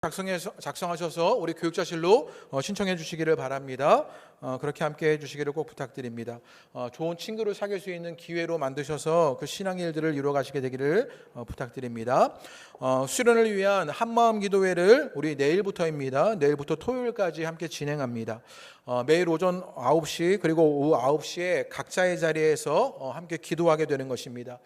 작성하셔서 우리 교육자실로 신청해 주시기를 바랍니다. 그렇게 함께 해주시기를 꼭 부탁드립니다. 좋은 친구를 사귈 수 있는 기회로 만드셔서 그 신앙의 일들을 이루어 가시게 되기를 부탁드립니다. 수련을 위한 한마음 기도회를 우리 내일부터입니다. 내일부터 토요일까지 함께 진행합니다. 매일 오전 9시 그리고 오후 9시에 각자의 자리에서 함께 기도하게 되는 것입니다.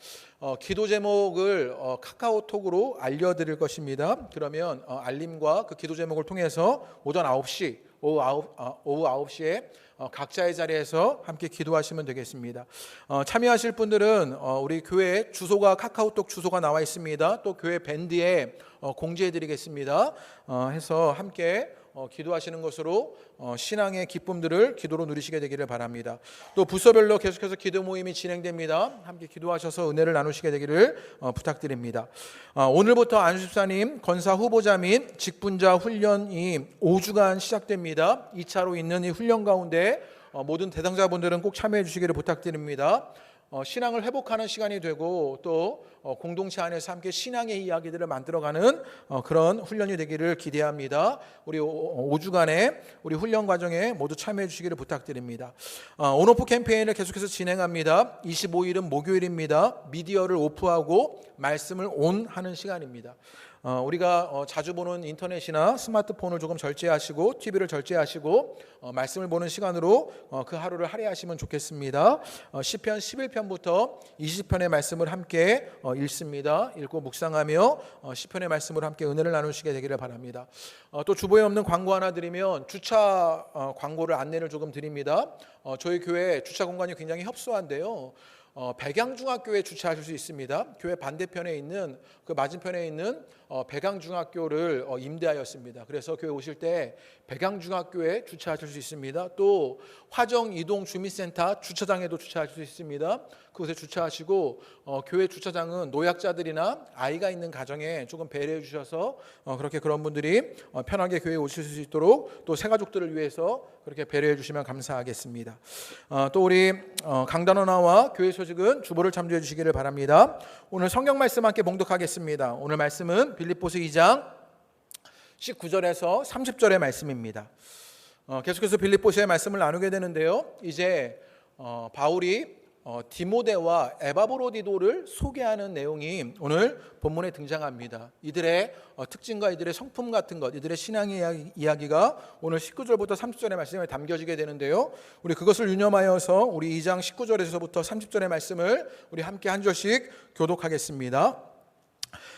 기도 제목을 카카오톡으로 알려드릴 것입니다. 그러면 알림과 그 기도 제목을 통해서 오전 9시, 오후 9시에 각자의 자리에서 함께 기도하시면 되겠습니다. 참여하실 분들은 우리 교회 주소가 카카오톡 주소가 나와 있습니다. 또 교회 밴드에 공지해 드리겠습니다. 해서 함께 기도하시는 것으로 신앙의 기쁨들을 기도로 누리시게 되기를 바랍니다. 또 부서별로 계속해서 기도 모임이 진행됩니다. 함께 기도하셔서 은혜를 나누시게 되기를 부탁드립니다. 오늘부터 안수집사님 권사 후보자 및 직분자 훈련이 5주간 시작됩니다. 2차로 있는 이 훈련 가운데 모든 대상자분들은 꼭 참여해 주시기를 부탁드립니다. 신앙을 회복하는 시간이 되고 또 공동체 안에서 함께 신앙의 이야기들을 만들어가는 그런 훈련이 되기를 기대합니다. 우리 5주간의 우리 훈련 과정에 모두 참여해 주시기를 부탁드립니다. 온오프 캠페인을 계속해서 진행합니다. 25일은 목요일입니다. 미디어를 오프하고 말씀을 온하는 시간입니다. 우리가 자주 보는 인터넷이나 스마트폰을 조금 절제하시고 TV를 절제하시고 말씀을 보는 시간으로 그 하루를 할애하시면 좋겠습니다. 시편 11편부터 20편의 말씀을 함께 읽습니다. 읽고 묵상하며 시편의 말씀으로 함께 은혜를 나누시게 되기를 바랍니다. 또 주보에 없는 광고 하나 드리면 주차 광고를 안내를 조금 드립니다. 저희 교회 주차 공간이 굉장히 협소한데요. 백양중학교에 주차하실 수 있습니다. 교회 반대편에 있는 그 맞은편에 있는 백양중학교를 임대하였습니다. 그래서 교회 오실 때 백양중학교에 주차하실 수 있습니다. 또 화정이동주민센터 주차장에도 주차하실 수 있습니다. 그곳에 주차하시고 교회 주차장은 노약자들이나 아이가 있는 가정에 조금 배려해 주셔서 그렇게 그런 분들이 편하게 교회에 오실 수 있도록 또 새가족들을 위해서 그렇게 배려해 주시면 감사하겠습니다. 또 우리 강단원아와 교회 소식은 주보를 참조해 주시기를 바랍니다. 오늘 성경 말씀 함께 봉독하겠습니다. 오늘 말씀은 빌립보서 2장 19절에서 30절의 말씀입니다. 계속해서 빌립보서의 말씀을 나누게 되는데요. 이제 바울이 디모데와 에바브로디도를 소개하는 내용이 오늘 본문에 등장합니다. 이들의 특징과 이들의 성품 같은 것, 이들의 신앙의 이야기가 오늘 19절부터 30절의 말씀에 담겨지게 되는데요. 우리 그것을 유념하여서 우리 2장 19절에서부터 30절의 말씀을 우리 함께 한 절씩 교독하겠습니다.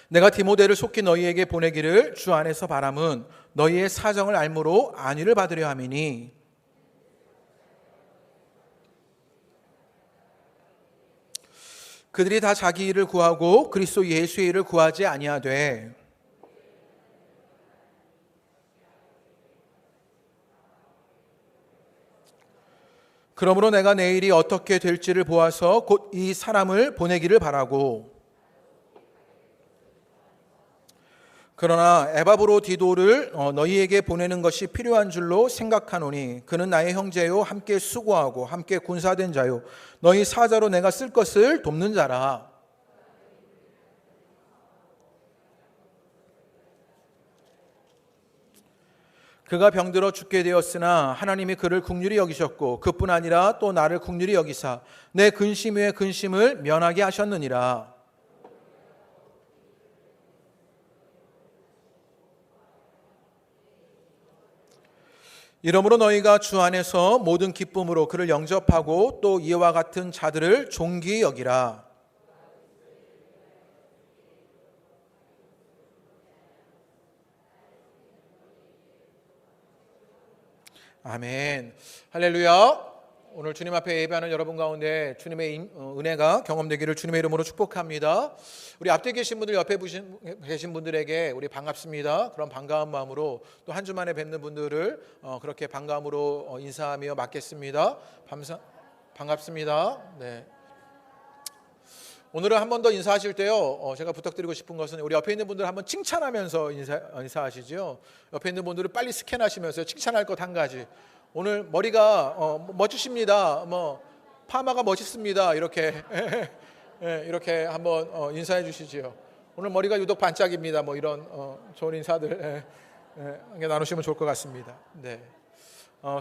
내가 디모데를 속히 너희에게 보내기를 주 안에서 바람은 너희의 사정을 알므로 안위를 받으려 함이니 그들이 다 자기 일을 구하고 그리스도 예수의 일을 구하지 아니하되 그러므로 내가 내일이 어떻게 될지를 보아서 곧 이 사람을 보내기를 바라고 그러나 에바브로디도를 너희에게 보내는 것이 필요한 줄로 생각하노니 그는 나의 형제요 함께 수고하고 함께 군사된 자요 너희 사자로 내가 쓸 것을 돕는 자라. 그가 병들어 죽게 되었으나 하나님이 그를 긍휼히 여기셨고 그뿐 아니라 또 나를 긍휼히 여기사 내 근심 위에 근심을 면하게 하셨느니라. 이러므로 너희가 주 안에서 모든 기쁨으로 그를 영접하고 또 이와 같은 자들을 존귀히 여기라. 아멘. 할렐루야. 오늘 주님 앞에 예배하는 여러분 가운데 주님의 은혜가 경험되기를 주님의 이름으로 축복합니다. 우리 앞에 계신 분들, 옆에 계신 분들에게 우리 반갑습니다. 그런 반가운 마음으로 또 한 주 만에 뵙는 분들을 그렇게 반가움으로 인사하며 맞겠습니다. 반갑습니다. 네. 오늘은 한 번 더 인사하실 때요. 제가 부탁드리고 싶은 것은 우리 옆에 있는 분들 한번 칭찬하면서 인사하시죠. 옆에 있는 분들을 빨리 스캔하시면서 칭찬할 것 한 가지. 오늘 머리가 멋지십니다. 파마가 멋있습니다. 이렇게 이렇게 한번 인사해 주시지요. 오늘 머리가 유독 반짝입니다. 이런 좋은 인사들 함께 나누시면 좋을 것 같습니다. 네.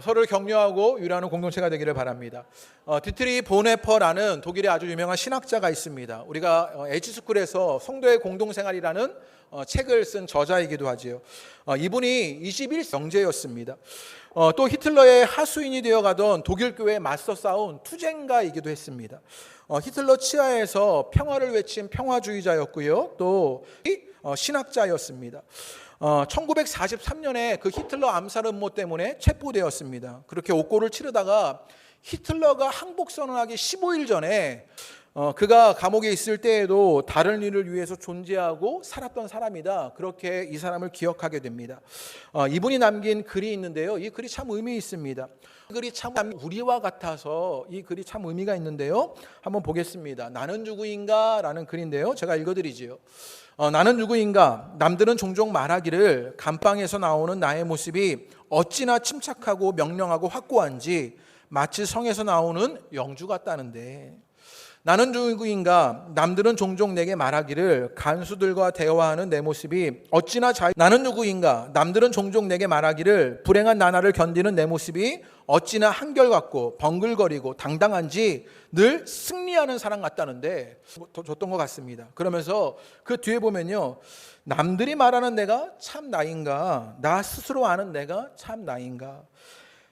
서로를 격려하고 위로하는 공동체가 되기를 바랍니다. 디트리 보네퍼라는 독일의 아주 유명한 신학자가 있습니다. 우리가 H스쿨에서 성도의 공동생활이라는 책을 쓴 저자이기도 하지요. 이분이 21세기 영재였습니다. 또 히틀러의 하수인이 되어가던 독일 교회에 맞서 싸운 투쟁가이기도 했습니다. 히틀러 치하에서 평화를 외친 평화주의자였고요. 또 신학자였습니다. 1943년에 그 히틀러 암살 음모 때문에 체포되었습니다. 그렇게 옥고를 치르다가 히틀러가 항복 선언하기 15일 전에 그가 감옥에 있을 때에도 다른 일을 위해서 존재하고 살았던 사람이다. 그렇게 이 사람을 기억하게 됩니다. 이분이 남긴 글이 있는데요. 이 글이 참 의미 있습니다. 이 글이 참 우리와 같아서 이 글이 참 의미가 있는데요. 한번 보겠습니다. 나는 누구인가? 라는 글인데요. 제가 읽어드리지요. 나는 누구인가? 남들은 종종 말하기를 감방에서 나오는 나의 모습이 어찌나 침착하고 명령하고 확고한지 마치 성에서 나오는 영주 같다는데, 나는 누구인가? 남들은 종종 내게 말하기를 간수들과 대화하는 내 모습이 어찌나 나는 누구인가? 남들은 종종 내게 말하기를 불행한 나날을 견디는 내 모습이 어찌나 한결같고 번글거리고 당당한지 늘 승리하는 사람 같다는데, 더 줬던 것 같습니다. 그러면서 그 뒤에 보면요, 남들이 말하는 내가 참 나인가? 나 스스로 아는 내가 참 나인가?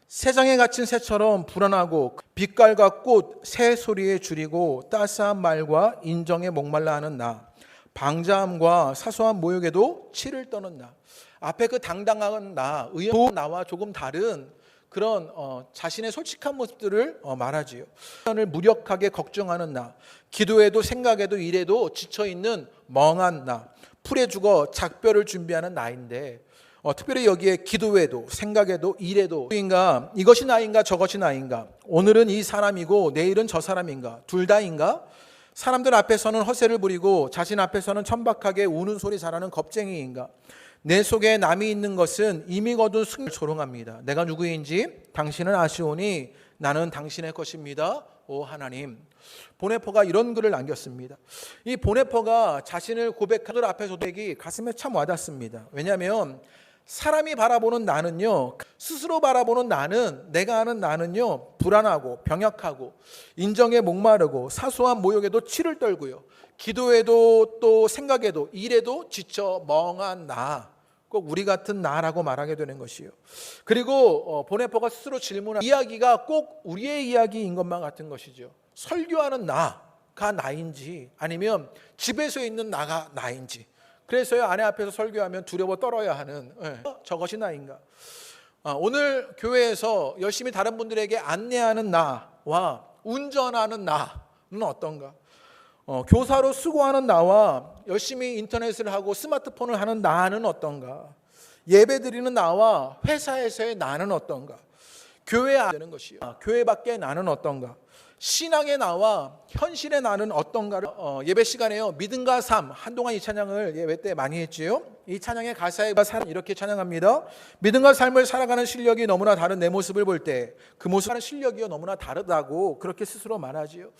새장에 갇힌 새처럼 불안하고 빛깔과 꽃, 새 소리에 줄이고 따스한 말과 인정에 목말라 하는 나, 방자함과 사소한 모욕에도 치를 떠는 나. 앞에 그 당당한 나, 의연 나와 조금 다른 그런 자신의 솔직한 모습들을 말하지요. 무력하게 걱정하는 나, 기도에도 생각에도 일에도 지쳐있는 멍한 나, 풀에 죽어 작별을 준비하는 나인데, 특별히 여기에 기도에도 생각에도 일에도 인가, 이것이 나인가 저것이 나인가, 오늘은 이 사람이고 내일은 저 사람인가, 둘 다인가? 사람들 앞에서는 허세를 부리고 자신 앞에서는 천박하게 우는 소리 잘하는 겁쟁이인가? 내 속에 남이 있는 것은 이미 거둔 승리를 조롱합니다. 내가 누구인지 당신은 아시오니 나는 당신의 것입니다. 오 하나님. 보네퍼가 이런 글을 남겼습니다. 이 보네퍼가 자신을 고백하들 앞에서 되기 가슴에 참 와닿습니다. 왜냐하면 사람이 바라보는 나는요, 스스로 바라보는 나는, 내가 아는 나는요, 불안하고 병약하고 인정에 목마르고 사소한 모욕에도 치를 떨고요, 기도에도 또 생각에도 일에도 지쳐 멍한 나, 꼭 우리 같은 나라고 말하게 되는 것이요. 그리고 보네퍼가 스스로 질문한 이야기가 꼭 우리의 이야기인 것만 같은 것이죠. 설교하는 나가 나인지 아니면 집에서 있는 나가 나인지. 그래서요, 아내 앞에서 설교하면 두려워 떨어야 하는 저것이 나인가. 오늘 교회에서 열심히 다른 분들에게 안내하는 나와 운전하는 나는 어떤가. 교사로 수고하는 나와 열심히 인터넷을 하고 스마트폰을 하는 나는 어떤가. 예배 드리는 나와 회사에서의 나는 어떤가. 교회 안에 되는 것이요, 교회 밖에 나는 어떤가. 신앙의 나와 현실의 나는 어떤가를 예배 시간에요, 믿음과 삶, 한동안 이 찬양을 예배 때 많이 했지요. 이 찬양의 가사에 이렇게 찬양합니다. 믿음과 삶을 살아가는 실력이 너무나 다른 내 모습을 볼 때 그 모습과는 실력이 너무나 다르다고 그렇게 스스로 말하지요.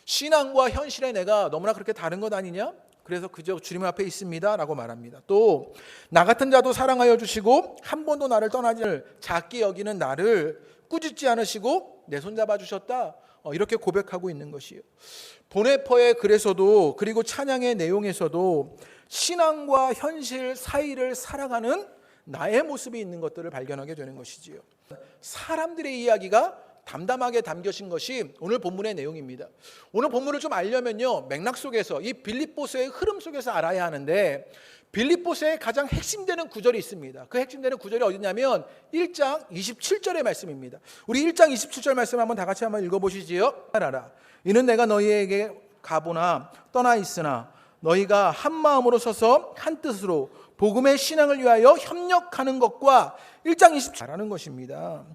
신앙과 현실의 내가 너무나 그렇게 다른 것 아니냐? 그래서 그저 주님 앞에 있습니다 라고 말합니다. 또 나 같은 자도 사랑하여 주시고 한 번도 나를 떠나지 작게 여기는 나를 꾸짖지 않으시고 내 손 잡아 주셨다, 이렇게 고백하고 있는 것이에요. 보네퍼의 글에서도, 그리고 찬양의 내용에서도 신앙과 현실 사이를 살아가는 나의 모습이 있는 것들을 발견하게 되는 것이지요. 사람들의 이야기가 담담하게 담겨진 것이 오늘 본문의 내용입니다. 오늘 본문을 좀 알려면요, 맥락 속에서, 이 빌립보서의 흐름 속에서 알아야 하는데, 빌립보서의 가장 핵심되는 구절이 있습니다. 그 핵심되는 구절이 어디냐면 1장 27절의 말씀입니다. 우리 1장 27절 말씀 한번 다 같이 한번 읽어보시지요. 알아라. 이는 내가 너희에게 가보나 떠나 있으나 너희가 한 마음으로 서서 한 뜻으로 복음의 신앙을 위하여 협력하는 것과 1장 27절라는 것입니다.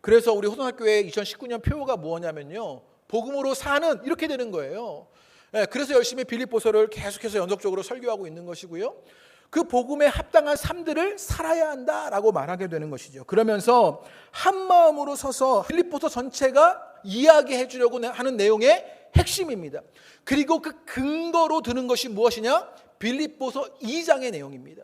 그래서 우리 호동학교의 2019년 표어가 뭐냐면요, 복음으로 사는, 이렇게 되는 거예요. 그래서 열심히 빌립보서를 계속해서 연속적으로 설교하고 있는 것이고요, 그 복음에 합당한 삶들을 살아야 한다라고 말하게 되는 것이죠. 그러면서 한 마음으로 서서 빌립보서 전체가 이야기해 주려고 하는 내용의 핵심입니다. 그리고 그 근거로 드는 것이 무엇이냐? 빌립보서 2장의 내용입니다.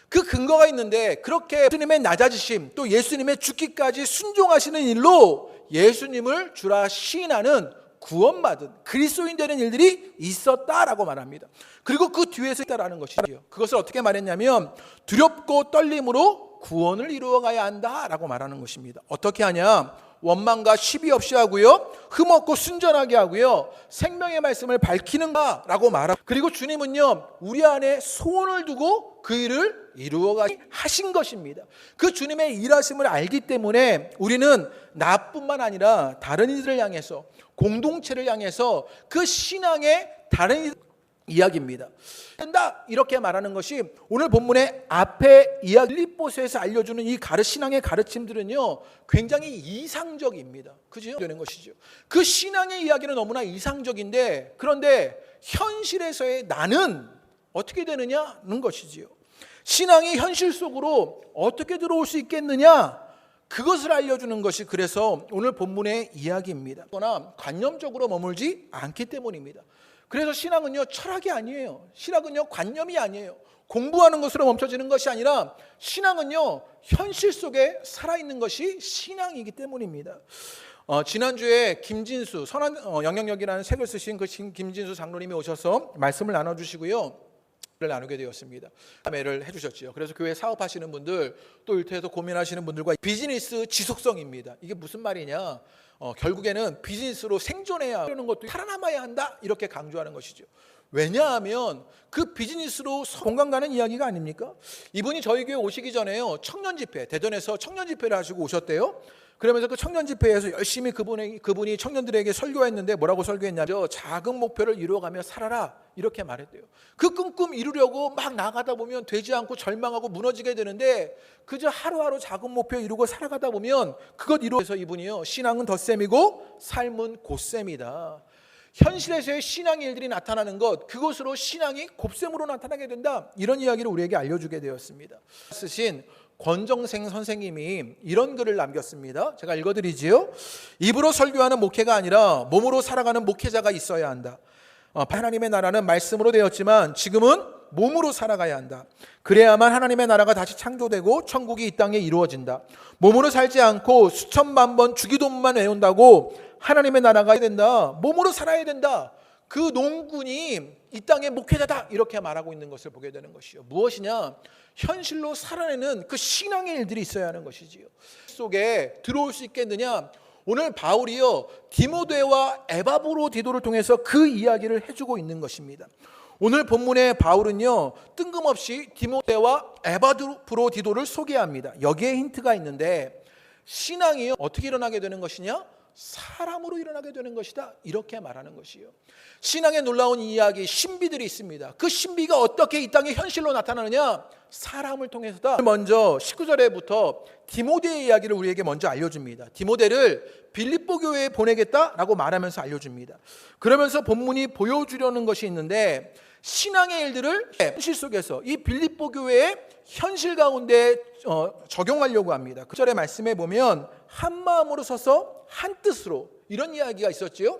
그 근거가 있는데 그렇게 예수님의 낮아지심 또 예수님의 죽기까지 순종하시는 일로 예수님을 주라 시인하는 구원받은 그리스도인 되는 일들이 있었다라고 말합니다. 그리고 그 뒤에서 있다라는 것이죠. 그것을 어떻게 말했냐면 두렵고 떨림으로 구원을 이루어 가야 한다라고 말하는 것입니다. 어떻게 하냐? 원망과 시비 없이 하고요, 흠없고 순전하게 하고요, 생명의 말씀을 밝히는가라고 말하고, 그리고 주님은요 우리 안에 소원을 두고 그 일을 이루어가게 하신 것입니다. 그 주님의 일하심을 알기 때문에 우리는 나뿐만 아니라 다른 이들을 향해서, 공동체를 향해서 그 신앙의 다른 이야기입니다. 이렇게 말하는 것이 오늘 본문의 앞에 이야기 빌립보서에서 알려주는 이 신앙의 가르침들은요 굉장히 이상적입니다. 그죠? 되는 것이죠. 그 신앙의 이야기는 너무나 이상적인데, 그런데 현실에서의 나는 어떻게 되느냐는 것이지요. 신앙이 현실 속으로 어떻게 들어올 수 있겠느냐, 그것을 알려주는 것이 그래서 오늘 본문의 이야기입니다. 그러나 관념적으로 머물지 않기 때문입니다. 그래서 신앙은요 철학이 아니에요. 신앙은요 관념이 아니에요. 공부하는 것으로 멈춰지는 것이 아니라 신앙은요 현실 속에 살아있는 것이 신앙이기 때문입니다. 지난주에 김진수 선한 영향력이라는 책을 쓰신 그 김진수 장로님이 오셔서 말씀을 나눠주시고요, 나누게 되었습니다. 매를 해주셨죠. 그래서 교회 사업하시는 분들, 또 일터에서 고민하시는 분들과 비즈니스 지속성입니다. 이게 무슨 말이냐? 결국에는 비즈니스로 생존해야 하는 것도 살아남아야 한다, 이렇게 강조하는 것이죠. 왜냐하면 그 비즈니스로 공감 가는 이야기가 아닙니까? 이분이 저희 교회 오시기 전에요 청년 집회, 대전에서 청년 집회를 하시고 오셨대요. 그러면서 그 청년 집회에서 열심히 그분이 청년들에게 설교했는데 뭐라고 설교했냐면 작은 목표를 이루어가며 살아라, 이렇게 말했대요. 그 꿈 이루려고 막 나가다 보면 되지 않고 절망하고 무너지게 되는데 그저 하루하루 작은 목표 이루고 살아가다 보면 그것 이루어서 이분이요 신앙은 덧셈이고 삶은 곧셈이다. 현실에서의 신앙의 일들이 나타나는 것, 그것으로 신앙이 곱셈으로 나타나게 된다, 이런 이야기를 우리에게 알려주게 되었습니다. 쓰신 권정생 선생님이 이런 글을 남겼습니다. 제가 읽어드리지요. 입으로 설교하는 목회가 아니라 몸으로 살아가는 목회자가 있어야 한다. 하나님의 나라는 말씀으로 되었지만 지금은 몸으로 살아가야 한다. 그래야만 하나님의 나라가 다시 창조되고 천국이 이 땅에 이루어진다. 몸으로 살지 않고 수천만 번 주기도문만 외운다고 하나님의 나라가 된다. 몸으로 살아야 된다. 그 농군이 이 땅의 목회자다, 이렇게 말하고 있는 것을 보게 되는 것이요. 무엇이냐? 현실로 살아내는 그 신앙의 일들이 있어야 하는 것이지요. 속에 들어올 수 있겠느냐? 오늘 바울이요 디모데와 에바브로디도를 통해서 그 이야기를 해주고 있는 것입니다. 오늘 본문의 바울은요 뜬금없이 디모데와 에바브로디도를 소개합니다. 여기에 힌트가 있는데, 신앙이요 어떻게 일어나게 되는 것이냐? 사람으로 일어나게 되는 것이다, 이렇게 말하는 것이요. 신앙의 놀라운 이야기, 신비들이 있습니다. 그 신비가 어떻게 이 땅의 현실로 나타나느냐? 사람을 통해서다. 먼저 19절에부터 디모데의 이야기를 우리에게 먼저 알려줍니다. 디모데를 빌립보 교회에 보내겠다라고 말하면서 알려줍니다. 그러면서 본문이 보여주려는 것이 있는데, 신앙의 일들을 현실 속에서 이 빌립보 교회의 현실 가운데 적용하려고 합니다. 그 절의 말씀에 보면 한 마음으로 서서 한 뜻으로, 이런 이야기가 있었지요.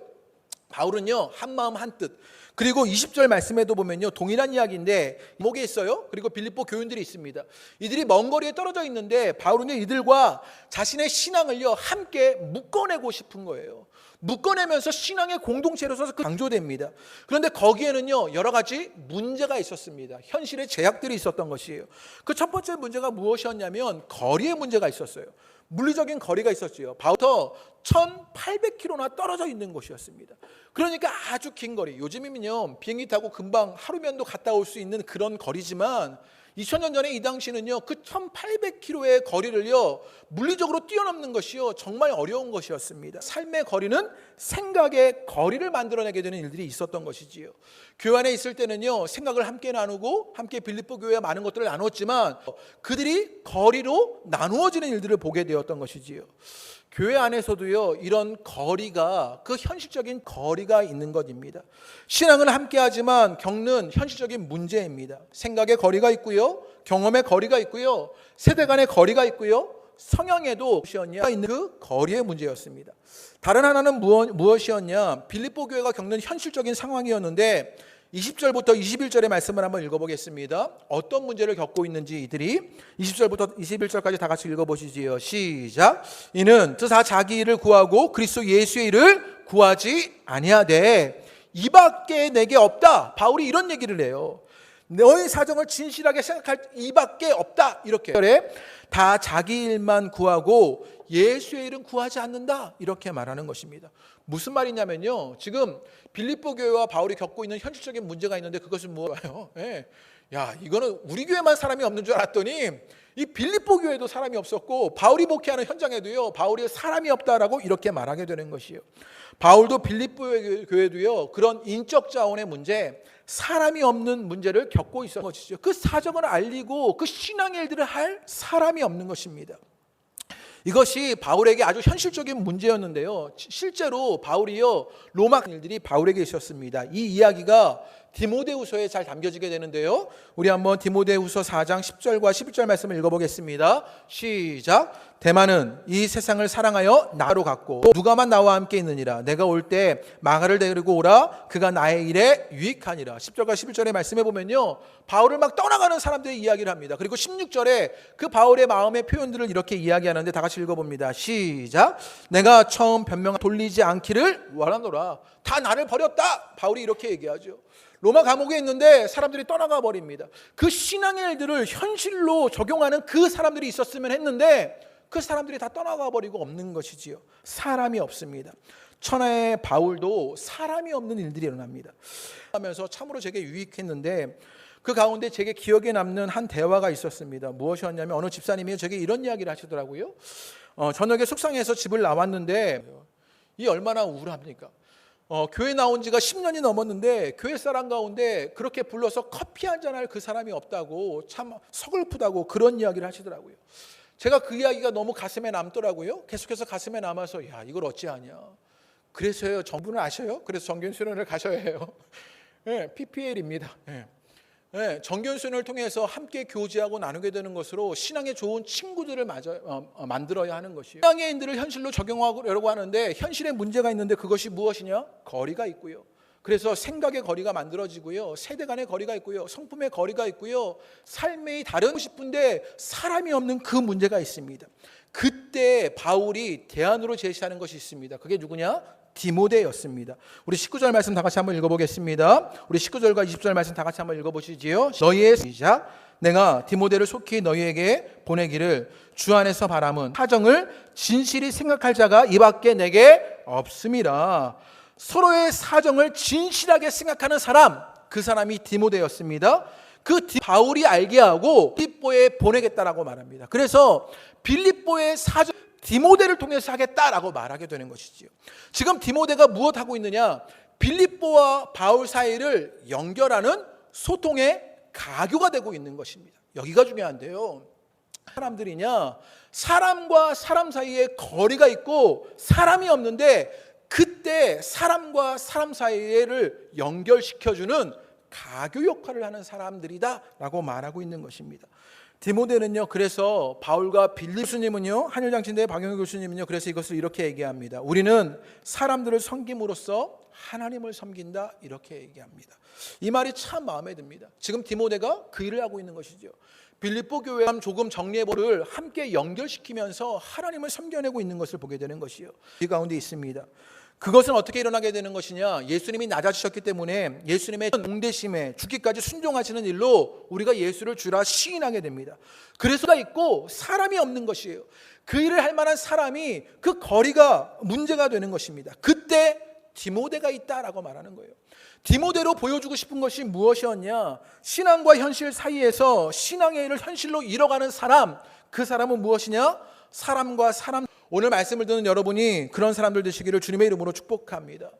바울은요 한 마음 한 뜻. 그리고 20절 말씀에도 보면요 동일한 이야기인데 목에 있어요. 그리고 빌립보 교인들이 있습니다. 이들이 먼 거리에 떨어져 있는데 바울은 이들과 자신의 신앙을요 함께 묶어내고 싶은 거예요. 묶어내면서 신앙의 공동체로서 강조됩니다. 그런데 거기에는요 여러 가지 문제가 있었습니다. 현실의 제약들이 있었던 것이에요. 그 첫 번째 문제가 무엇이었냐면 거리의 문제가 있었어요. 물리적인 거리가 있었지요. 바울부터 1800km나 떨어져 있는 곳이었습니다. 그러니까 아주 긴 거리. 요즘이면요 비행기 타고 금방 하루면도 갔다 올 수 있는 그런 거리지만 2000년 전에 이 당시는요 그 1800km의 거리를요 물리적으로 뛰어넘는 것이요 정말 어려운 것이었습니다. 삶의 거리는 생각의 거리를 만들어내게 되는 일들이 있었던 것이지요. 교회 안에 있을 때는요 생각을 함께 나누고 함께 빌립보 교회와 많은 것들을 나눴지만 그들이 거리로 나누어지는 일들을 보게 되었던 것이지요. 교회 안에서도요 이런 거리가, 그 현실적인 거리가 있는 것입니다. 신앙은 함께하지만 겪는 현실적인 문제입니다. 생각의 거리가 있고요, 경험의 거리가 있고요, 세대 간의 거리가 있고요, 성향에도 무엇이었냐 있는 그 거리의 문제였습니다. 다른 하나는 무엇이었냐? 빌립보 교회가 겪는 현실적인 상황이었는데 20절부터 21절의 말씀을 한번 읽어보겠습니다. 어떤 문제를 겪고 있는지 이들이 20절부터 21절까지 다 같이 읽어보시지요. 시작. 이는 다 자기 일을 구하고 그리스도 예수의 일을 구하지 아니하되 이밖에 내게 없다. 바울이 이런 얘기를 해요. 너의 사정을 진실하게 생각할 이밖에 없다. 이렇게 다 자기 일만 구하고 예수의 일은 구하지 않는다. 이렇게 말하는 것입니다. 무슨 말이냐면요, 지금 빌립보 교회와 바울이 겪고 있는 현실적인 문제가 있는데 그것은 뭐예요? 야, 이거는 우리 교회만 사람이 없는 줄 알았더니 이 빌립보 교회도 사람이 없었고 바울이 목회하는 현장에도요, 바울이 사람이 없다라고 이렇게 말하게 되는 것이에요. 바울도 빌립보 교회도요, 그런 인적 자원의 문제, 사람이 없는 문제를 겪고 있었던 것이죠. 그 사정을 알리고 그 신앙의 일들을 할 사람이 없는 것입니다. 이것이 바울에게 아주 현실적인 문제였는데요, 실제로 바울이요, 로마 일들이 바울에게 있었습니다. 이 이야기가 디모데후서에 잘 담겨지게 되는데요, 우리 한번 디모데후서 4장 10절과 11절 말씀을 읽어보겠습니다. 시작. 대만은 이 세상을 사랑하여 나로 갔고 누가만 나와 함께 있느니라. 내가 올 때 마가를 데리고 오라. 그가 나의 일에 유익하니라. 10절과 11절의 말씀에 보면요, 바울을 막 떠나가는 사람들의 이야기를 합니다. 그리고 16절에 그 바울의 마음의 표현들을 이렇게 이야기하는데 다 같이 읽어봅니다. 시작. 내가 처음 변명 돌리지 않기를 원하노라. 다 나를 버렸다. 바울이 이렇게 얘기하죠. 로마 감옥에 있는데 사람들이 떠나가 버립니다. 그 신앙의 일들을 현실로 적용하는 그 사람들이 있었으면 했는데 그 사람들이 다 떠나가 버리고 없는 것이지요. 사람이 없습니다. 천하의 바울도 사람이 없는 일들이 일어납니다. 하면서 참으로 제게 유익했는데 그 가운데 제게 기억에 남는 한 대화가 있었습니다. 무엇이었냐면 어느 집사님이 제게 이런 이야기를 하시더라고요. 저녁에 속상해서 집을 나왔는데 이 얼마나 우울합니까? 교회 나온 지가 10년이 넘었는데 교회 사람 가운데 그렇게 불러서 커피 한잔할 그 사람이 없다고, 참 서글프다고 그런 이야기를 하시더라고요. 제가 그 이야기가 너무 가슴에 남더라고요. 계속해서 가슴에 남아서 야, 이걸 어찌하냐. 그래서요, 정부는 아셔요? 그래서 정견수련을 가셔야 해요. 네, PPL입니다. 네, 정견수련을 통해서 함께 교제하고 나누게 되는 것으로 신앙에 좋은 친구들을 만들어야 하는 것이에요. 신앙의 인들을 현실로 적용하려고 하는데 현실에 문제가 있는데 그것이 무엇이냐? 거리가 있고요. 그래서 생각의 거리가 만들어지고요, 세대 간의 거리가 있고요, 성품의 거리가 있고요, 삶이 다르고 싶은데 사람이 없는 그 문제가 있습니다. 그때 바울이 대안으로 제시하는 것이 있습니다. 그게 누구냐? 디모데였습니다. 우리 19절 말씀 다 같이 한번 읽어보겠습니다. 우리 19절과 20절 말씀 다 같이 한번 읽어보시지요. 너희의 시작. 내가 디모데를 속히 너희에게 보내기를 주 안에서 바람은 사정을 진실히 생각할 자가 이밖에 내게 없음이라. 서로의 사정을 진실하게 생각하는 사람, 그 사람이 디모데였습니다. 그 바울이 알게 하고 빌립보에 보내겠다라고 말합니다. 그래서 빌립보의 사정 디모데를 통해서 하겠다라고 말하게 되는 것이지요. 지금 디모데가 무엇하고 있느냐? 빌립보와 바울 사이를 연결하는 소통의 가교가 되고 있는 것입니다. 여기가 중요한데요, 사람들이냐, 사람과 사람 사이에 거리가 있고 사람이 없는데 그때 사람과 사람 사이를 연결시켜주는 가교 역할을 하는 사람들이다라고 말하고 있는 것입니다. 디모데는요, 그래서 바울과 빌립 교수님은요, 한일장신대 박영희 교수님은요, 그래서 이것을 이렇게 얘기합니다. 우리는 사람들을 섬김으로써 하나님을 섬긴다, 이렇게 얘기합니다. 이 말이 참 마음에 듭니다. 지금 디모데가 그 일을 하고 있는 것이죠. 빌립보 교회 조금 정리해보를 함께 연결시키면서 하나님을 섬겨내고 있는 것을 보게 되는 것이요, 이 가운데 있습니다. 그것은 어떻게 일어나게 되는 것이냐? 예수님이 낮아지셨기 때문에 예수님의 공대심에 죽기까지 순종하시는 일로 우리가 예수를 주라 시인하게 됩니다. 그래서가 있고 사람이 없는 것이에요. 그 일을 할 만한 사람이, 그 거리가 문제가 되는 것입니다. 그때 디모데가 있다라고 말하는 거예요. 디모데로 보여주고 싶은 것이 무엇이었냐? 신앙과 현실 사이에서 신앙의 일을 현실로 이뤄가는 사람, 그 사람은 무엇이냐? 사람과 사람. 오늘 말씀을 듣는 여러분이 그런 사람들 되시기를 주님의 이름으로 축복합니다.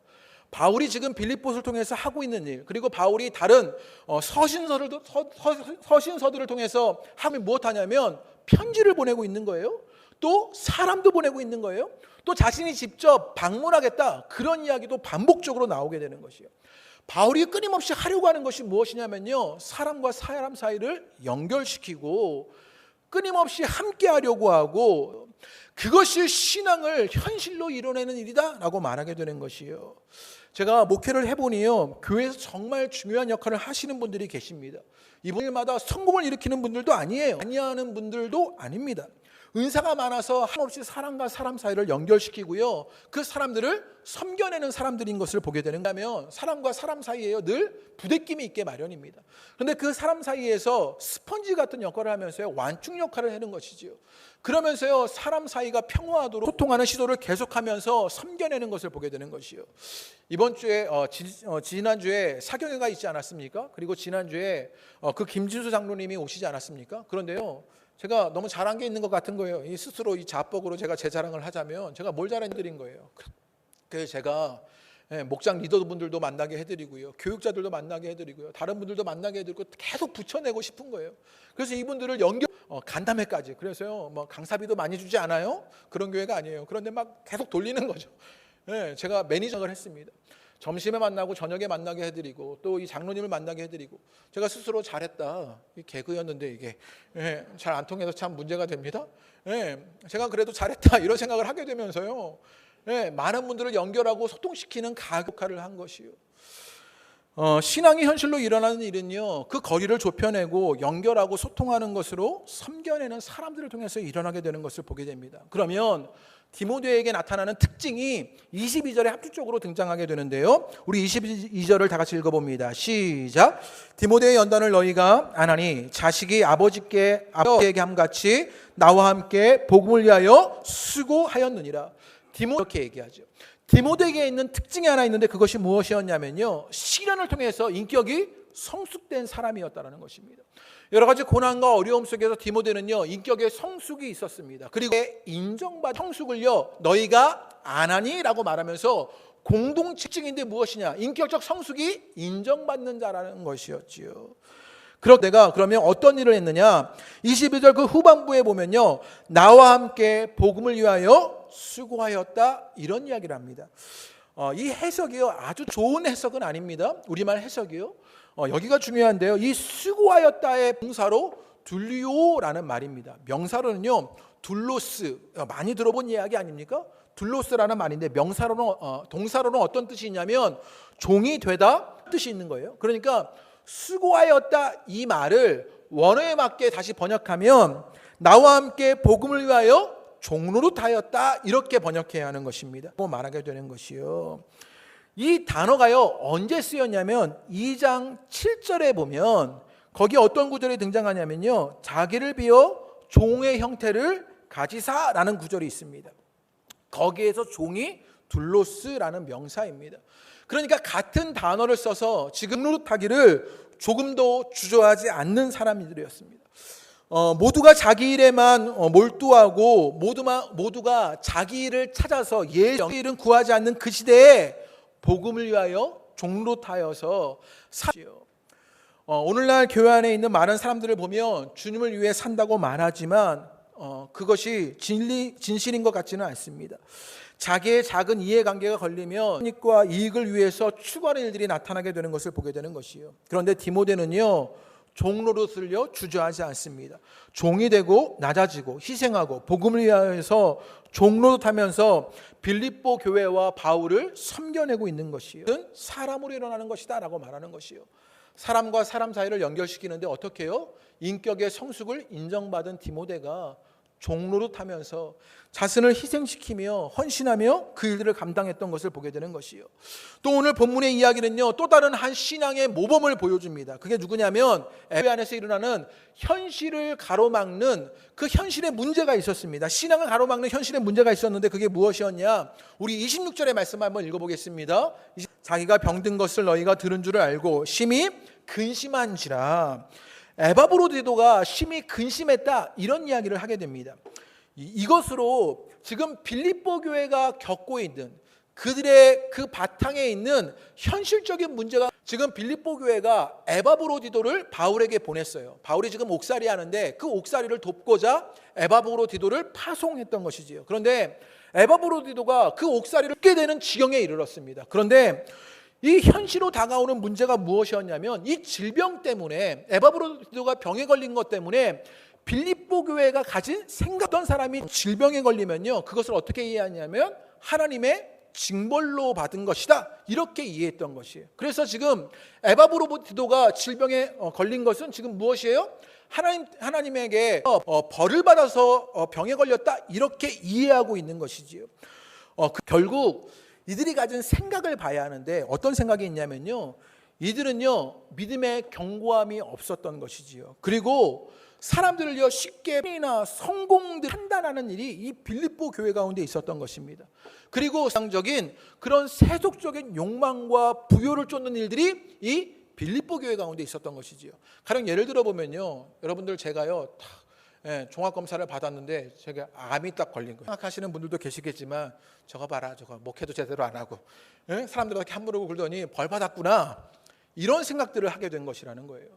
바울이 지금 빌립보를 통해서 하고 있는 일, 그리고 바울이 다른 서신서들을 통해서 하면 무엇하냐면 편지를 보내고 있는 거예요. 또 사람도 보내고 있는 거예요. 또 자신이 직접 방문하겠다, 그런 이야기도 반복적으로 나오게 되는 것이에요. 바울이 끊임없이 하려고 하는 것이 무엇이냐면요, 사람과 사람 사이를 연결시키고 끊임없이 함께 하려고 하고, 그것이 신앙을 현실로 이뤄내는 일이다라고 말하게 되는 것이에요. 제가 목회를 해보니요, 교회에서 정말 중요한 역할을 하시는 분들이 계십니다. 이분들마다 성공을 일으키는 분들도 아니에요. 아니하는 분들도 아닙니다. 은사가 많아서 한없이 사람과 사람 사이를 연결시키고요, 그 사람들을 섬겨내는 사람들인 것을 보게 되는다면 사람과 사람 사이에 늘 부대낌이 있게 마련입니다. 그런데 그 사람 사이에서 스펀지 같은 역할을 하면서요, 완충 역할을 하는 것이지요. 그러면서요, 사람 사이가 평화하도록 소통하는 시도를 계속하면서 섬겨내는 것을 보게 되는 것이요. 이번 주에 지난주에 사경회가 있지 않았습니까? 그리고 지난주에 그 김진수 장로님이 오시지 않았습니까? 그런데요, 제가 너무 잘한 게 있는 것 같은 거예요. 이 스스로 이 자뻑으로 제가 제 자랑을 하자면 제가 뭘 잘해드린 거예요. 그래서 제가 목장 리더분들도 만나게 해드리고요, 교육자들도 만나게 해드리고요, 다른 분들도 만나게 해드리고 계속 붙여내고 싶은 거예요. 그래서 이분들을 연결 간담회까지. 그래서요, 뭐 강사비도 많이 주지 않아요? 그런 교회가 아니에요. 그런데 막 계속 돌리는 거죠. 제가 매니저를 했습니다. 점심에 만나고 저녁에 만나게 해드리고 또 이 장로님을 만나게 해드리고, 제가 스스로 잘했다, 이 개그였는데 이게 잘 안 통해서 참 문제가 됩니다. 제가 그래도 잘했다 이런 생각을 하게 되면서요, 많은 분들을 연결하고 소통시키는 역할을 한 것이요. 신앙이 현실로 일어나는 일은요, 그 거리를 좁혀내고 연결하고 소통하는 것으로 섬겨내는 사람들을 통해서 일어나게 되는 것을 보게 됩니다. 그러면 디모데에게 나타나는 특징이 22절에 합주적으로 등장하게 되는데요, 우리 22절을 다 같이 읽어봅니다. 시작. 디모데의 연단을 너희가 안 하니 자식이 아버지에게 함같이 나와 함께 복음을 위하여 수고하였느니라. 디모데 이렇게 얘기하죠. 디모데에게 있는 특징이 하나 있는데 그것이 무엇이었냐면요, 시련을 통해서 인격이 성숙된 사람이었다는 것입니다. 여러 가지 고난과 어려움 속에서 디모데는요, 인격의 성숙이 있었습니다. 그리고 인정받은 성숙을요, 너희가 안 하니? 라고 말하면서 공동 특징인데 무엇이냐? 인격적 성숙이 인정받는 자라는 것이었지요. 내가 그러면 어떤 일을 했느냐? 22절 그 후반부에 보면요, 나와 함께 복음을 위하여 수고하였다, 이런 이야기를 합니다. 이 해석이요, 아주 좋은 해석은 아닙니다. 우리말 해석이요. 여기가 중요한데요, 이 수고하였다의 명사로 둘리오라는 말입니다. 명사로는요, 둘로스, 많이 들어본 이야기 아닙니까? 둘로스라는 말인데 명사로는 동사로는 어떤 뜻이 있냐면 종이 되다 뜻이 있는 거예요. 그러니까 수고하였다 이 말을 원어에 맞게 다시 번역하면 나와 함께 복음을 위하여 종노릇하였다, 이렇게 번역해야 하는 것입니다. 말하게 되는 것이요. 이 단어가요, 언제 쓰였냐면 2장 7절에 보면 거기 어떤 구절이 등장하냐면요, 자기를 비어 종의 형태를 가지사라는 구절이 있습니다. 거기에서 종이 둘로스라는 명사입니다. 그러니까 같은 단어를 써서 지금 노릇하기를 조금도 주저하지 않는 사람들이었습니다. 모두가 자기 일에만 몰두하고 모두가 자기 일을 찾아서 일은 구하지 않는 그 시대에 복음을 위하여 종노릇하여서 사지요. 오늘날 교회 안에 있는 많은 사람들을 보면 주님을 위해 산다고 말하지만 그것이 진실인 것 같지는 않습니다. 자기의 작은 이해관계가 걸리면 이익과 이익을 위해서 추구하는 일들이 나타나게 되는 것을 보게 되는 것이요. 그런데 디모데는요, 종노릇을요 주저하지 않습니다. 종이 되고 낮아지고 희생하고 복음을 위하여서 종노릇하면서 빌립보 교회와 바울을 섬겨내고 있는 것이요. 사람으로 일어나는 것이다 라고 말하는 것이요. 사람과 사람 사이를 연결시키는데 어떻게 해요? 인격의 성숙을 인정받은 디모데가 종노릇하면서 자신을 희생시키며 헌신하며 그 일들을 감당했던 것을 보게 되는 것이요. 또 오늘 본문의 이야기는요, 또 다른 한 신앙의 모범을 보여줍니다. 그게 누구냐면 교회 안에서 일어나는 현실을 가로막는 그 현실의 문제가 있었습니다. 신앙을 가로막는 현실의 문제가 있었는데 그게 무엇이었냐? 우리 26절의 말씀 한번 읽어보겠습니다. 자기가 병든 것을 너희가 들은 줄을 알고 심히 근심한지라. 에바브로디도가 심히 근심했다, 이런 이야기를 하게 됩니다. 이것으로 지금 빌립보 교회가 겪고 있는 그들의 그 바탕에 있는 현실적인 문제가, 지금 빌립보 교회가 에바브로디도를 바울에게 보냈어요. 바울이 지금 옥살이 하는데 그 옥살이를 돕고자 에바브로디도를 파송했던 것이지요. 그런데 에바브로디도가 그 옥살이를 죽게 되는 지경에 이르렀습니다. 그런데 이 현실로 다가오는 문제가 무엇이었냐면 이 질병 때문에, 에바브로디도가 병에 걸린 것 때문에 빌립보 교회가 가진 생각, 어떤 사람이 질병에 걸리면요, 그것을 어떻게 이해하냐면 하나님의 징벌로 받은 것이다, 이렇게 이해했던 것이에요. 그래서 지금 에바브로디도가 질병에 걸린 것은 지금 무엇이에요? 하나님에게 벌을 받아서 병에 걸렸다, 이렇게 이해하고 있는 것이지요. 결국 이들이 가진 생각을 봐야 하는데 어떤 생각이 있냐면요, 이들은요 믿음의 견고함이 없었던 것이지요. 그리고 사람들을요 쉽게 나 성공들 판단하는 일이 이 빌립보 교회 가운데 있었던 것입니다. 그리고 상적인 그런 세속적인 욕망과 부요를 쫓는 일들이 이 빌립보 교회 가운데 있었던 것이지요. 가령 예를 들어 보면요, 여러분들 제가요 종합 검사를 받았는데 제가 암이 딱 걸린 거예요. 생각하시는 분들도 계시겠지만 저거 봐라, 저거 목회도 제대로 안 하고 사람들한테 함부로 굴더니 벌 받았구나, 이런 생각들을 하게 된 것이라는 거예요.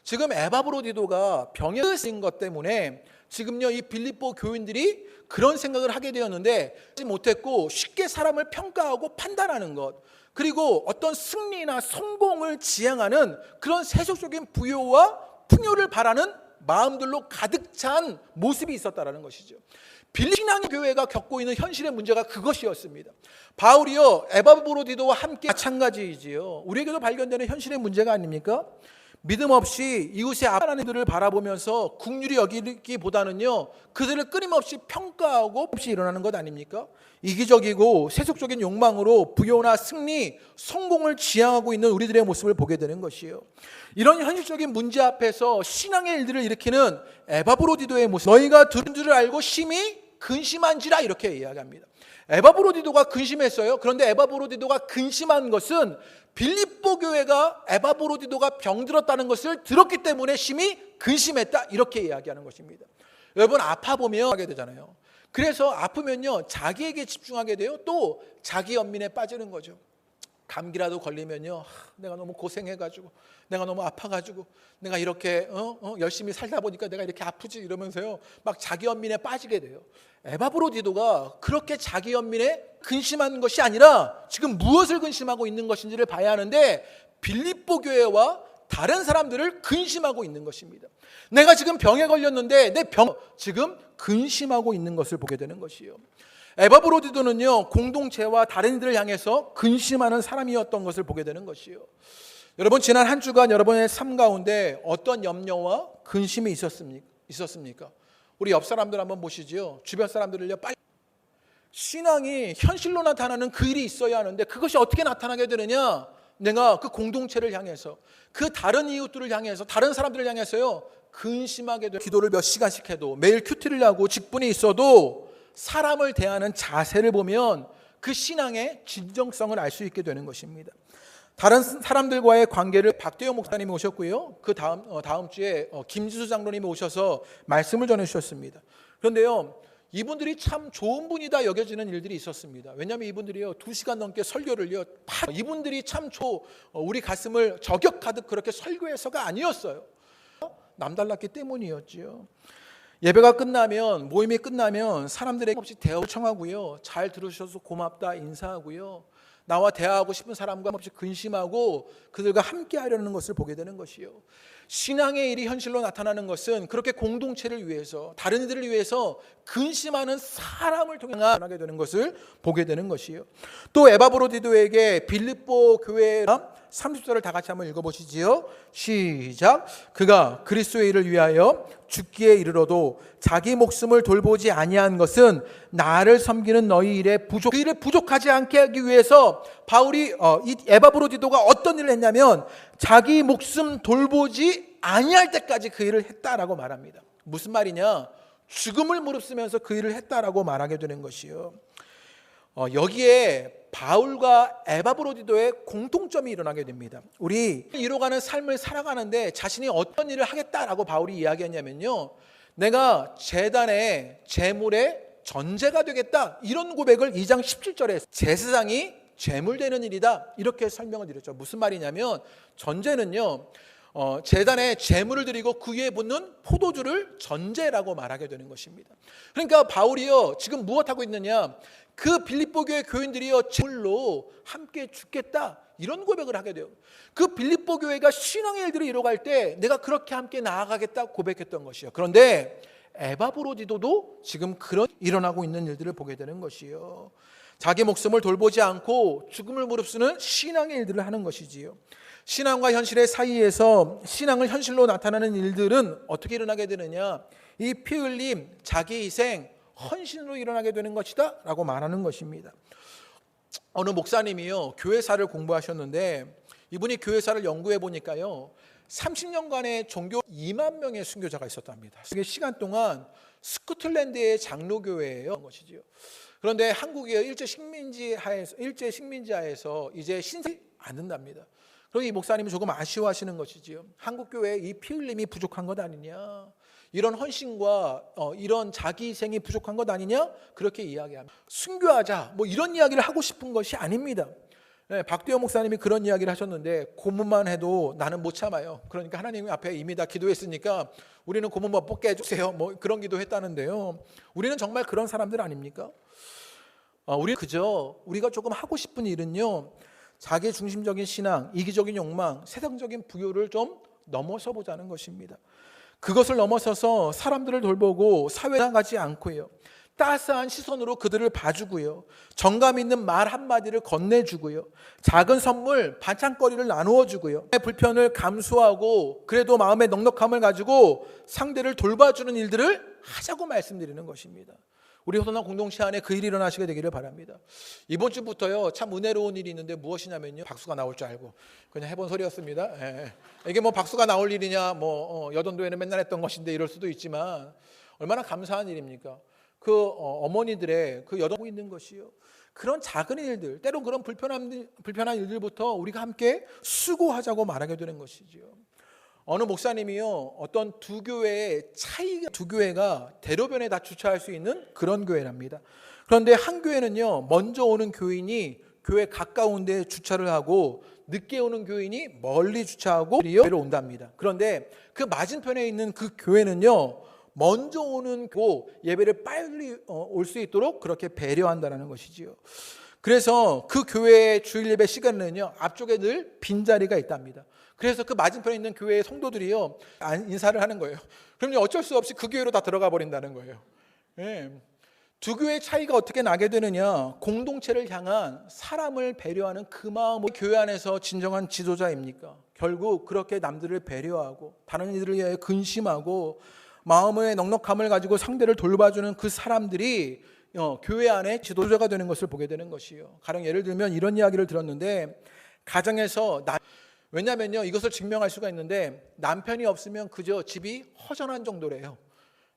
지금 에바브로디도가 병에 걸린 것 때문에 지금요 이 빌립보 교인들이 그런 생각을 하게 되었는데 못했고, 쉽게 사람을 평가하고 판단하는 것, 그리고 어떤 승리나 성공을 지향하는 그런 세속적인 부요와 풍요를 바라는 마음들로 가득 찬 모습이 있었다라는 것이죠. 빌립보 교회가 겪고 있는 현실의 문제가 그것이었습니다. 바울이요 에바브로디도와 함께 마찬가지이지요. 우리에게도 발견되는 현실의 문제가 아닙니까? 믿음 없이 이웃의 악한 일들을 바라보면서 긍휼히 여기기보다는요 그들을 끊임없이 평가하고 없이 일어나는 것 아닙니까? 이기적이고 세속적인 욕망으로 부요나 승리, 성공을 지향하고 있는 우리들의 모습을 보게 되는 것이에요. 이런 현실적인 문제 앞에서 신앙의 일들을 일으키는 에바브로디도의 모습, 너희가 들은 줄을 알고 심히 근심한지라, 이렇게 이야기합니다. 에바브로디도가 근심했어요. 그런데 에바브로디도가 근심한 것은 빌립보 교회가 에바브로디도가 병들었다는 것을 들었기 때문에 심히 근심했다, 이렇게 이야기하는 것입니다. 여러분 아파 보면 하게 되잖아요. 그래서 아프면요 자기에게 집중하게 돼요. 또 자기 연민에 빠지는 거죠. 감기라도 걸리면요, 내가 너무 고생해가지고, 내가 너무 아파가지고, 내가 이렇게 열심히 살다 보니까 내가 이렇게 아프지, 이러면서요 막 자기 연민에 빠지게 돼요. 에바브로디도가 그렇게 자기 연민에 근심한 것이 아니라 지금 무엇을 근심하고 있는 것인지를 봐야 하는데, 빌립보 교회와 다른 사람들을 근심하고 있는 것입니다. 내가 지금 병에 걸렸는데 내 병 지금 근심하고 있는 것을 보게 되는 것이에요. 에바브로디도는요 공동체와 다른 이들을 향해서 근심하는 사람이었던 것을 보게 되는 것이에요. 여러분 지난 한 주간 여러분의 삶 가운데 어떤 염려와 근심이 있었습니까? 우리 옆 사람들 한번 보시죠. 주변 사람들을요 빨리, 신앙이 현실로 나타나는 그 일이 있어야 하는데 그것이 어떻게 나타나게 되느냐? 내가 그 공동체를 향해서, 그 다른 이웃들을 향해서, 다른 사람들을 향해서요 근심하게 돼. 기도를 몇 시간씩 해도, 매일 큐티를 하고 직분이 있어도 사람을 대하는 자세를 보면 그 신앙의 진정성을 알 수 있게 되는 것입니다. 다른 사람들과의 관계를 박대영 목사님이 오셨고요. 그 다음 주에 김지수 장로님이 오셔서 말씀을 전해주셨습니다. 그런데요, 이분들이 참 좋은 분이다 여겨지는 일들이 있었습니다. 왜냐하면 이분들이요 2시간 넘게 설교를요, 이분들이 참 우리 가슴을 저격하듯 그렇게 설교해서가 아니었어요. 남달랐기 때문이었지요. 예배가 끝나면, 모임이 끝나면 사람들에게 없이 대화 청하고요, 잘 들으셔서 고맙다 인사하고요, 나와 대화하고 싶은 사람과 없이 근심하고 그들과 함께 하려는 것을 보게 되는 것이요. 신앙의 일이 현실로 나타나는 것은 그렇게 공동체를 위해서, 다른 이들을 위해서 근심하는 사람을 통해 나타나게 되는 것을 보게 되는 것이요. 또 에바브로디도에게 빌립보 교회 30절을 다 같이 한번 읽어보시지요. 시작. 그가 그리스도의 일을 위하여 죽기에 이르러도 자기 목숨을 돌보지 아니한 것은 나를 섬기는 너희 일에 그 일에 부족하지 않게 하기 위해서 바울이 이 에바브로디도가 어떤 일을 했냐면 자기 목숨 돌보지 아니할 때까지 그 일을 했다라고 말합니다. 무슨 말이냐? 죽음을 무릅쓰면서 그 일을 했다라고 말하게 되는 것이요. 여기에 바울과 에바브로디도의 공통점이 일어나게 됩니다. 우리 이뤄가는 삶을 살아가는데 자신이 어떤 일을 하겠다라고 바울이 이야기했냐면요, 내가 제단의 제물의 전제가 되겠다, 이런 고백을 2장 17절에 제사장이 제물되는 일이다, 이렇게 설명을 드렸죠. 무슨 말이냐면 전제는요, 제단에 제물을 드리고 그 위에 붓는 포도주를 전제라고 말하게 되는 것입니다. 그러니까 바울이요 지금 무엇하고 있느냐, 그 빌립보 교회 교인들이요 제물로 함께 죽겠다, 이런 고백을 하게 돼요. 그 빌립보 교회가 신앙의 일들을 이뤄갈 때 내가 그렇게 함께 나아가겠다 고백했던 것이요. 그런데 에바브로디도도 지금 그런 일어나고 있는 일들을 보게 되는 것이요. 자기 목숨을 돌보지 않고 죽음을 무릅쓰는 신앙의 일들을 하는 것이지요. 신앙과 현실의 사이에서 신앙을 현실로 나타나는 일들은 어떻게 일어나게 되느냐? 이 피 흘림, 자기 희생, 헌신으로 일어나게 되는 것이다 라고 말하는 것입니다. 어느 목사님이요, 교회사를 공부하셨는데 이분이 교회사를 연구해 보니까요 30년간의 종교 2만 명의 순교자가 있었답니다. 그 시간 동안 스코틀랜드의 장로교회예요 것이지요. 그런데 한국의 일제 식민지하에서 이제 신설이 안 된답니다. 그래서 이 목사님이 조금 아쉬워하시는 것이지요. 한국 교회에 이 피 흘림이 부족한 것 아니냐, 이런 헌신과 이런 자기 희생이 부족한 것 아니냐, 그렇게 이야기합니다. 순교하자 뭐 이런 이야기를 하고 싶은 것이 아닙니다. 네, 박두영 목사님이 그런 이야기를 하셨는데 고문만 해도 나는 못 참아요. 그러니까 하나님 앞에 이미 다 기도했으니까 우리는 고문 못 뽑게 해주세요. 뭐 그런 기도했다는데요. 우리는 정말 그런 사람들 아닙니까? 우리 그저 우리가 조금 하고 싶은 일은요, 자기 중심적인 신앙, 이기적인 욕망, 세상적인 부요를 좀 넘어서 보자는 것입니다. 그것을 넘어서서 사람들을 돌보고 사회에 나가지 않고요, 따스한 시선으로 그들을 봐주고요, 정감 있는 말 한마디를 건네주고요, 작은 선물, 반찬거리를 나누어주고요, 불편을 감수하고 그래도 마음의 넉넉함을 가지고 상대를 돌봐주는 일들을 하자고 말씀드리는 것입니다. 우리 호소나 공동체 안에 그 일이 일어나시게 되기를 바랍니다. 이번 주부터요, 참 은혜로운 일이 있는데 무엇이냐면요, 박수가 나올 줄 알고 그냥 해본 소리였습니다. 이게 뭐 박수가 나올 일이냐, 여전도에는 맨날 했던 것인데 이럴 수도 있지만 얼마나 감사한 일입니까? 그 어머니들의 그 여동하고 있는 것이요, 그런 작은 일들, 때론 그런 불편한 일들부터 우리가 함께 수고하자고 말하게 되는 것이지요. 어느 목사님이요, 어떤 두 교회가 대로변에 다 주차할 수 있는 그런 교회랍니다. 그런데 한 교회는요, 먼저 오는 교인이 교회 가까운 데 주차를 하고 늦게 오는 교인이 멀리 주차하고 교회를 온답니다. 그런데 그 맞은편에 있는 그 교회는요, 먼저 오는 예배를 빨리 올 수 있도록 그렇게 배려한다는 것이지요. 그래서 그 교회의 주일 예배 시간에는요, 앞쪽에 늘 빈자리가 있답니다. 그래서 그 맞은편에 있는 교회의 성도들이요, 인사를 하는 거예요. 그럼 어쩔 수 없이 그 교회로 다 들어가 버린다는 거예요. 두 교회의 차이가 어떻게 나게 되느냐, 공동체를 향한 사람을 배려하는 그 마음이 교회 안에서 진정한 지도자입니까? 결국 그렇게 남들을 배려하고 다른 이들을 위해 근심하고 마음의 넉넉함을 가지고 상대를 돌봐주는 그 사람들이 교회 안에 지도자가 되는 것을 보게 되는 것이요. 가령 예를 들면 이런 이야기를 들었는데, 가정에서 왜냐면요, 이것을 증명할 수가 있는데 남편이 없으면 그저 집이 허전한 정도래요.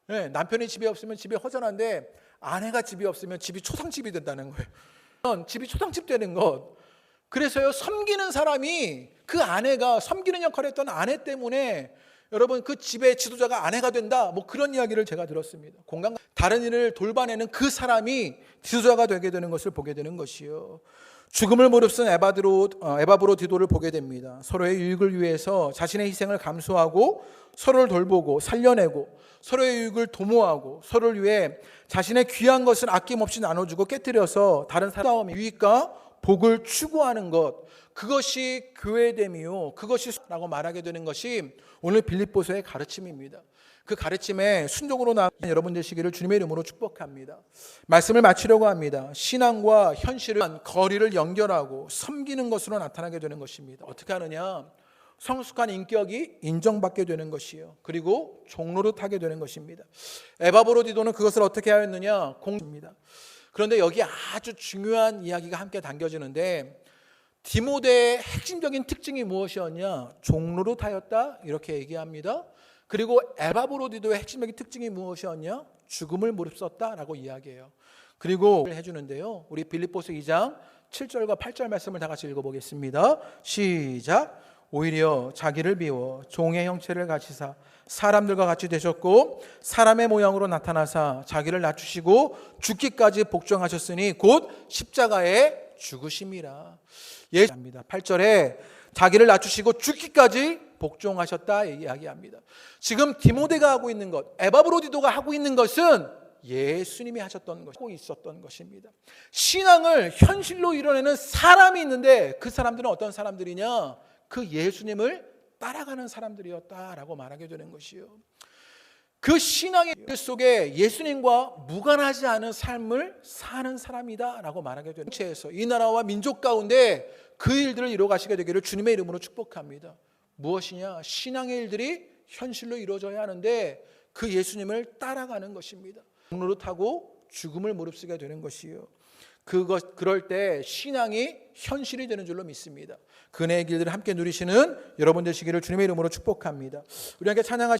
남편이 집에 없으면 집이 허전한데 아내가 집이 없으면 집이 초상집이 된다는 거예요. 집이 초상집 되는 것. 그래서요, 섬기는 사람이, 그 아내가 섬기는 역할을 했던 아내 때문에 여러분 그 집의 지도자가 아내가 된다, 뭐 그런 이야기를 제가 들었습니다. 다른 일을 돌봐내는 그 사람이 지도자가 되게 되는 것을 보게 되는 것이요. 죽음을 무릅쓴 에바브로디도를 보게 됩니다. 서로의 유익을 위해서 자신의 희생을 감수하고 서로를 돌보고 살려내고 서로의 유익을 도모하고 서로를 위해 자신의 귀한 것을 아낌없이 나눠주고 깨뜨려서 다른 사람의 유익과 복을 추구하는 것, 그것이 교회됨이요, 그것이 라고 말하게 되는 것이 오늘 빌립보서의 가르침입니다. 그 가르침에 순종으로 나아가는 여러분 되시기를 주님의 이름으로 축복합니다. 말씀을 마치려고 합니다. 신앙과 현실은 거리를 연결하고 섬기는 것으로 나타나게 되는 것입니다. 어떻게 하느냐? 성숙한 인격이 인정받게 되는 것이요, 그리고 종로릇하게 되는 것입니다. 에바브로디도는 그것을 어떻게 하였느냐? 공입니다. 그런데 여기 아주 중요한 이야기가 함께 담겨지는데, 디모데의 핵심적인 특징이 무엇이었냐? 종로릇하였다, 이렇게 얘기합니다. 그리고 에바브로디도의 핵심적인 특징이 무엇이었냐? 죽음을 무릅썼다라고 이야기해요. 그리고 해주는데요, 우리 빌립보서 2장 7절과 8절 말씀을 다 같이 읽어보겠습니다. 시작. 오히려 자기를 비워 종의 형체를 가지사 사람들과 같이 되셨고 사람의 모양으로 나타나사 자기를 낮추시고 죽기까지 복종하셨으니 곧 십자가에 죽으심이라. 예입니다. 8절에 자기를 낮추시고 죽기까지 복종하셨다 이야기합니다. 지금 디모데가 하고 있는 것, 에바브로디도가 하고 있는 것은 예수님이 하셨던 것이고 있었던 것입니다. 신앙을 현실로 이뤄내는 사람이 있는데 그 사람들은 어떤 사람들이냐? 그 예수님을 따라가는 사람들이었다라고 말하게 되는 것이요. 그 신앙의 속에 예수님과 무관하지 않은 삶을 사는 사람이다라고 말하게 되는 것이에요. 이 나라와 민족 가운데 그 일들을 이루어가시게 되기를 주님의 이름으로 축복합니다. 무엇이냐? 신앙의 일들이 현실로 이루어져야 하는데 그 예수님을 따라가는 것입니다. 공로를 타고 죽음을 무릅쓰게 되는 것이요. 그럴 때 신앙이 현실이 되는 줄로 믿습니다. 그네의 길들을 함께 누리시는 여러분 되시기를 주님의 이름으로 축복합니다. 우리 함께 찬양하시